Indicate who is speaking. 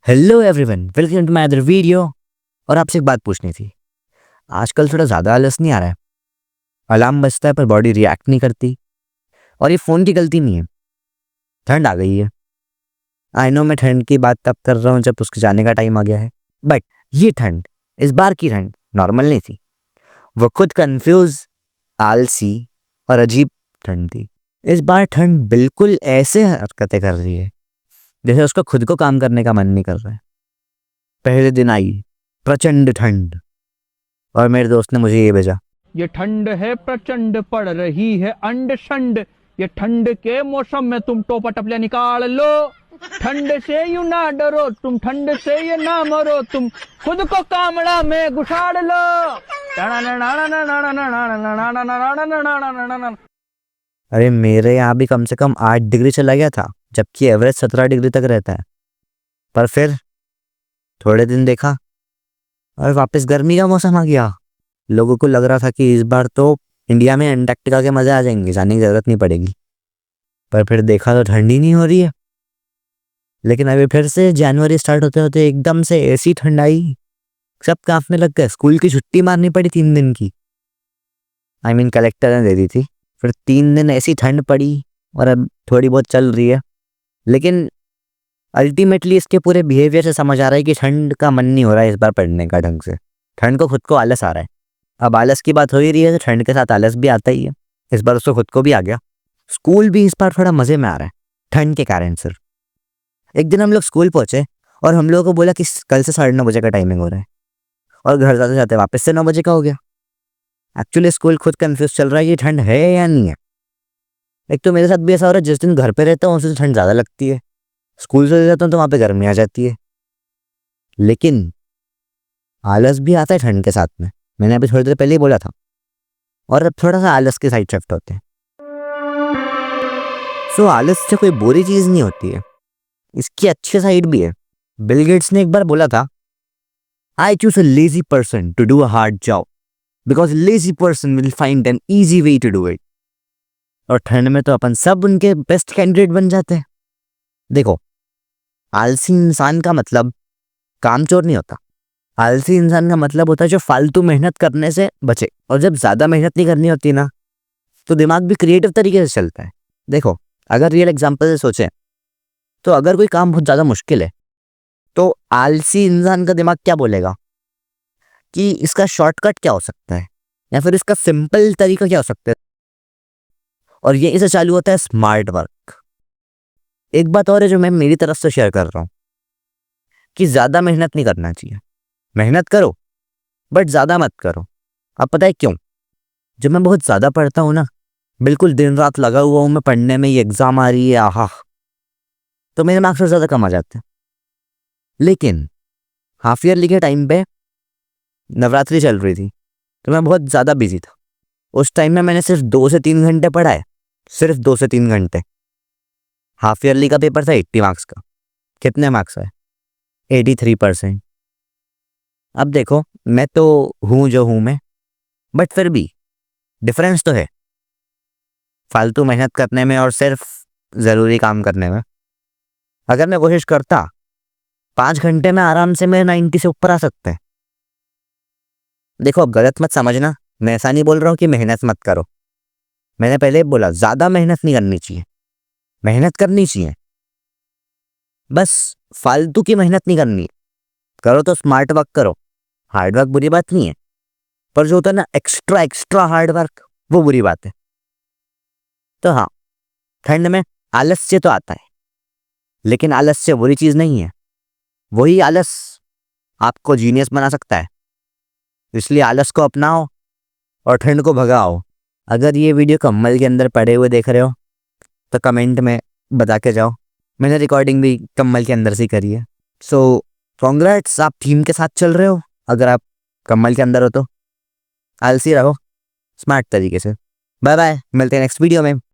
Speaker 1: Hello everyone, welcome to my other video. और आपसे एक बात पूछनी थी। आजकल थोड़ा ज़्यादा आलस नहीं आ रहा है? अलार्म बजता है पर बॉडी रिएक्ट नहीं करती। और ये फ़ोन की गलती नहीं है, ठंड आ गई है। आई नो मैं ठंड की बात तब कर रहा हूँ जब उसके जाने का टाइम आ गया है, बट ये ठंड, इस बार की ठंड नॉर्मल नहीं थी। वो खुद कंफ्यूज, आलसी और अजीब ठंड थी। इस बार ठंड बिल्कुल ऐसे हरकतें कर रही है जैसे उसको खुद को काम करने का मन नहीं कर रहा है। पहले दिन आई प्रचंड ठंड और मेरे दोस्त ने मुझे ये भेजा,
Speaker 2: ये ठंड है प्रचंड पड़ रही है अंड शंड। ये ठंड के मौसम में तुम टोपा टपलियां निकाल लो। ठंड से यू ना डरो तुम, ठंड से ये ना मरो तुम, खुद को कामड़ा में घुसाड़ लो।
Speaker 1: अरे मेरे यहाँ भी कम से कम 8 डिग्री चला गया था, जबकि एवरेज 17 डिग्री तक रहता है। पर फिर थोड़े दिन देखा और वापस गर्मी का मौसम आ गया। लोगों को लग रहा था कि इस बार तो इंडिया में अंटार्कटिका के मज़े आ जाएंगे, जाने की ज़रूरत नहीं पड़ेगी। पर फिर देखा तो ठंड ही नहीं हो रही है। लेकिन अभी फिर से जनवरी स्टार्ट होते होते एकदम से ऐसी ठंड आई, सब कांपने लग गए। स्कूल की छुट्टी मारनी पड़ी 3 दिन की। कलेक्टर ने दे दी थी। फिर 3 दिन ऐसी ठंड पड़ी और अब थोड़ी बहुत चल रही है। लेकिन अल्टीमेटली इसके पूरे बिहेवियर से समझ आ रहा है कि ठंड का मन नहीं हो रहा है इस बार पढ़ने का ढंग से। ठंड को खुद को आलस आ रहा है। अब आलस की बात हो ही रही है तो ठंड के साथ आलस भी आता ही है। इस बार उसको खुद को भी आ गया। स्कूल भी इस बार थोड़ा मज़े में आ रहा है ठंड के कारण सिर्फ। एक दिन हम लोग स्कूल पहुंचे और हम लोगों को बोला कि कल से 9:30 बजे का टाइमिंग हो रहा है, और घर जाते जाते वापस से 9 बजे का हो गया। एक्चुअली स्कूल खुद कंफ्यूज चल रहा है कि ठंड है या नहीं है। एक तो मेरे साथ भी ऐसा हो रहा है, जिस दिन घर पे रहता हूँ उस दिन ठंड ज़्यादा लगती है, स्कूल से जाता हूँ तो वहाँ पे गर्मी आ जाती है। लेकिन आलस भी आता है ठंड के साथ में, मैंने अभी थोड़ी देर पहले ही बोला था। और अब थोड़ा सा आलस के साइड शिफ्ट होते हैं। सो आलस से कोई बुरी चीज़ नहीं होती है, इसकी अच्छी साइड भी है। बिल गेट्स ने एक बार बोला था, I choose a lazy person to do a hard job because lazy person will find an easy way to do it. और ठंड में तो अपन सब उनके बेस्ट कैंडिडेट बन जाते हैं। देखो, आलसी इंसान का मतलब कामचोर नहीं होता। आलसी इंसान का मतलब होता है जो फालतू मेहनत करने से बचे। और जब ज़्यादा मेहनत नहीं करनी होती ना, तो दिमाग भी क्रिएटिव तरीके से चलता है। देखो, अगर रियल एग्जांपल से सोचें तो अगर कोई काम बहुत ज़्यादा मुश्किल है तो आलसी इंसान का दिमाग क्या बोलेगा कि इसका शॉर्टकट क्या हो सकता है, या फिर इसका सिंपल तरीका क्या हो सकता है। और ये इसे चालू होता है स्मार्ट वर्क। एक बात और है जो मैं मेरी तरफ से शेयर कर रहा हूँ कि ज़्यादा मेहनत नहीं करना चाहिए। मेहनत करो बट ज़्यादा मत करो। अब पता है क्यों? जब मैं बहुत ज़्यादा पढ़ता हूँ ना, बिल्कुल दिन रात लगा हुआ हूँ मैं पढ़ने में, ये एग्ज़ाम आ रही है, आहा, तो मेरे मार्क्स ज़्यादा कम आ जाते हैं। लेकिन हाफ ईयरली के टाइम पे नवरात्रि चल रही थी तो मैं बहुत ज़्यादा बिजी था। उस टाइम में मैंने सिर्फ 2 से 3 घंटे पढ़ा है, सिर्फ 2 से 3 घंटे। हाफ ईयरली का पेपर था 80 मार्क्स का। कितने मार्क्स आए? 83%। अब देखो, मैं तो हूँ जो हूँ मैं, बट फिर भी डिफरेंस तो है फालतू मेहनत करने में और सिर्फ ज़रूरी काम करने में। अगर मैं कोशिश करता 5 घंटे में आराम से मैं 90 से ऊपर आ सकते हैं। देखो, अब गलत मत समझना, मैं ऐसा नहीं बोल रहा हूँ कि मेहनत मत करो। मैंने पहले ही बोला ज़्यादा मेहनत नहीं करनी चाहिए, मेहनत करनी चाहिए, बस फालतू की मेहनत नहीं करनी। करो तो स्मार्ट वर्क करो। हार्ड वर्क बुरी बात नहीं है, पर जो होता है ना एक्स्ट्रा एक्स्ट्रा हार्ड वर्क, वो बुरी बात है। तो हाँ, ठंड में आलस्य तो आता है, लेकिन आलस्य बुरी चीज़ नहीं है। वही आलस आपको जीनियस बना सकता है। इसलिए आलस को अपनाओ और ठंड को भगाओ। अगर ये वीडियो कम्बल के अंदर पड़े हुए देख रहे हो तो कमेंट में बता के जाओ। मैंने रिकॉर्डिंग भी कम्बल के अंदर से करी है। सो कॉन्ग्रेट्स, आप थीम के साथ चल रहे हो। अगर आप कम्बल के अंदर हो तो आलसी रहो स्मार्ट तरीके से। बाय बाय, मिलते हैं नेक्स्ट वीडियो में।